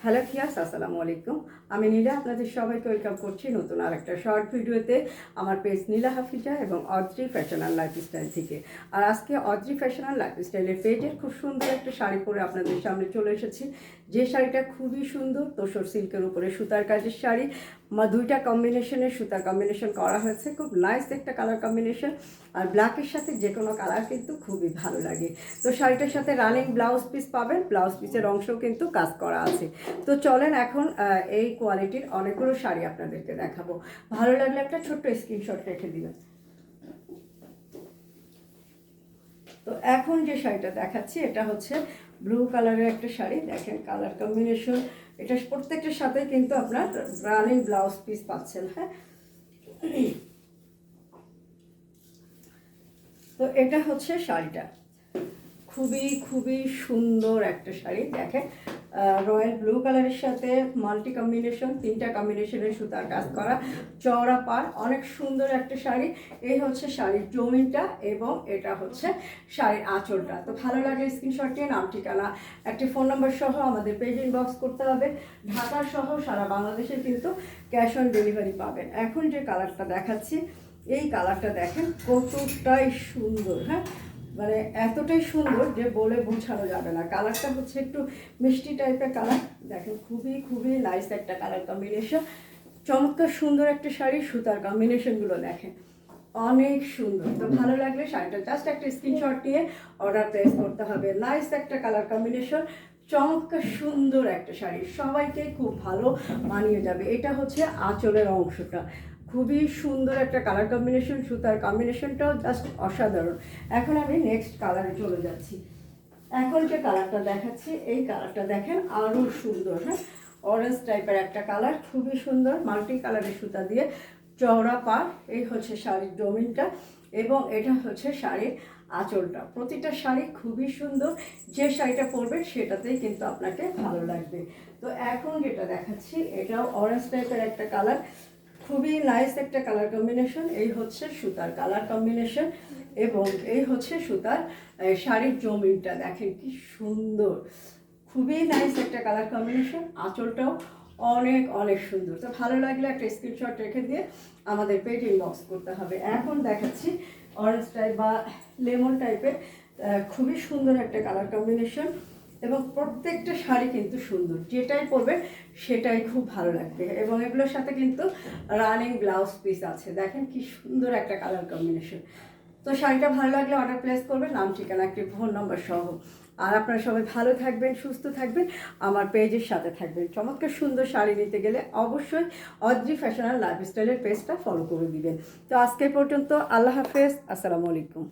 Hello viewers, আসসালামু আলাইকুম। আমি নীলা, আপনাদের সবাইকে ওয়েলকাম করছি নতুন আরেকটা শর্ট ভিডিওতে আমার পেজ নীলা হাফিজা এবং অদ্রি ফ্যাশন অ্যান্ড লাইফস্টাইল থেকে। আর আজকে অদ্রি ফ্যাশন অ্যান্ড লাইফস্টাইলের পেজের খুব সুন্দর একটা শাড়ি পরে আপনাদের সামনে চলে এসেছি। যে শাড়িটা খুবই সুন্দর, তোসর সিল্কের উপরে সুতার কাজের শাড়ি, দুইটা কম্বিনেশনের সুতার কম্বিনেশন করা হয়েছে, খুব নাইস একটা কালার কম্বিনেশন। আর ব্ল্যাকের সাথে যে কোনো কালার কিন্তু খুবই ভালো লাগে। তো শাড়িটার সাথে রানিং ব্লাউজ পিস পাবেন, ব্লাউজ পিসের অংশও কিন্তু কাজ করা আছে। তো চলেন এখন এই কোয়ালিটির অনেকগুলো শাড়ি আপনাদেরকে দেখাবো। ভালো লাগলে একটা ছোট্ট স্ক্রিনশট রেখে দিবেন। তো এখন যে শাড়িটা দেখাচ্ছি এটা হচ্ছে ব্লু কালারের একটা শাড়ি। দেখেন কালার কম্বিনেশন, এটা প্রত্যেকটার সাথে কিন্তু আপনার রানিং ব্লাউজ পিস পাচ্ছেন। হ্যাঁ, তো এটা হচ্ছে শাড়িটা, খুবই খুবই সুন্দর একটা শাড়ি। দেখেন রয়্যাল ব্লু কালারের সাথে মাল্টি কম্বিনেশন, তিনটা কম্বিনেশনের সুতার কাজ করা, চওড়া পাড়, অনেক সুন্দর একটা শাড়ি। এই হচ্ছে শাড়ির জমিনটা এবং এটা হচ্ছে শাড়ির আঁচলটা। তো ভালো লাগে স্ক্রিনশট নিয়ে নাম, ঠিকানা, একটি ফোন নাম্বার সহ আমাদের পেজ ইনবক্স করতে হবে। ঢাকা সহ সারা বাংলাদেশে কিন্তু ক্যাশ অন ডেলিভারি পাবেন। এখন যে কালারটা দেখাচ্ছি, এই কালারটা দেখেন কতটাই সুন্দর। হ্যাঁ, মানে এতটাই সুন্দর যে বলে বোঝানো যাবে না। কালারটা হচ্ছে একটু মিষ্টি টাইপের কালার। দেখেন খুবই খুবই নাইস একটা কালার কম্বিনেশন, চমৎকার সুন্দর একটা শাড়ি। সুতার কম্বিনেশনগুলো দেখেন অনেক সুন্দর। তো ভালো লাগলে শাড়িটা জাস্ট একটা স্ক্রিনশট নিয়ে অর্ডার প্লেস করতে হবে। নাইস একটা কালার কম্বিনেশন, চমৎকার সুন্দর একটা শাড়ি, সবাইকে খুব ভালো মানিয়ে যাবে। এটা হচ্ছে আঁচলের অংশটা, খুবই সুন্দর একটা কালার কম্বিনেশন, সুতার কম্বিনেশনটাও জাস্ট অসাধারণ। এখন আমি নেক্সট কালারে চলে যাচ্ছি। এখন যে কালারটা দেখাচ্ছি এই কালারটা দেখেন আরও সুন্দর। হ্যাঁ, অরেঞ্জ টাইপের একটা কালার, খুবই সুন্দর, মাল্টি কালারের সুতা দিয়ে চওড়া পাড়। এই হচ্ছে শাড়ির জমিনটা এবং এটা হচ্ছে শাড়ির আঁচলটা। প্রতিটা শাড়ি খুবই সুন্দর, যে শাড়িটা পরবেন সেটাতেই কিন্তু আপনাকে ভালো লাগবে। তো এখন যেটা দেখাচ্ছি এটাও অরেঞ্জ টাইপের একটা কালার, খুবই নাইস একটা কালার কম্বিনেশন। এই হচ্ছে সুতার কালার কম্বিনেশন এবং এই হচ্ছে সুতার শাড়ির জমিনটা। দেখেন কি সুন্দর, খুবই নাইস একটা কালার কম্বিনেশন। আঁচলটাও অনেক অনেক সুন্দর। তো ভালো লাগলে একটা স্ক্রিনশট রেখে দিয়ে আমাদের পেজ ইনবক্স করতে হবে। এখন দেখাচ্ছি অরেঞ্জ টাইপ বা লেমন টাইপের, খুবই সুন্দর একটা কালার কম্বিনেশন এবং প্রত্যেকটা শাড়ি কিন্তু সুন্দর, যেটাই পরবে সেটাই খুব ভালো লাগবে। এবং এগুলোর সাথে কিন্তু রানিং ব্লাউজ পিস আছে। দেখেন কি সুন্দর একটা কালার কম্বিনেশন। তো শাড়িটা ভালো লাগলে অর্ডার প্লেস করবেন, নাম, ঠিকানা, একটি ফোন নম্বর সহ। আর আপনারা সবাই ভালো থাকবেন, সুস্থ থাকবেন, আমার পেজের সাথে থাকবেন। চমৎকার সুন্দর শাড়ি নিতে গেলে অবশ্যই অদ্রি ফ্যাশন অ্যান্ড লাইফস্টাইলের পেজটা ফলো করে দিবেন। তো আজকে পর্যন্ত আল্লাহ হাফেজ, আসসালামু আলাইকুম।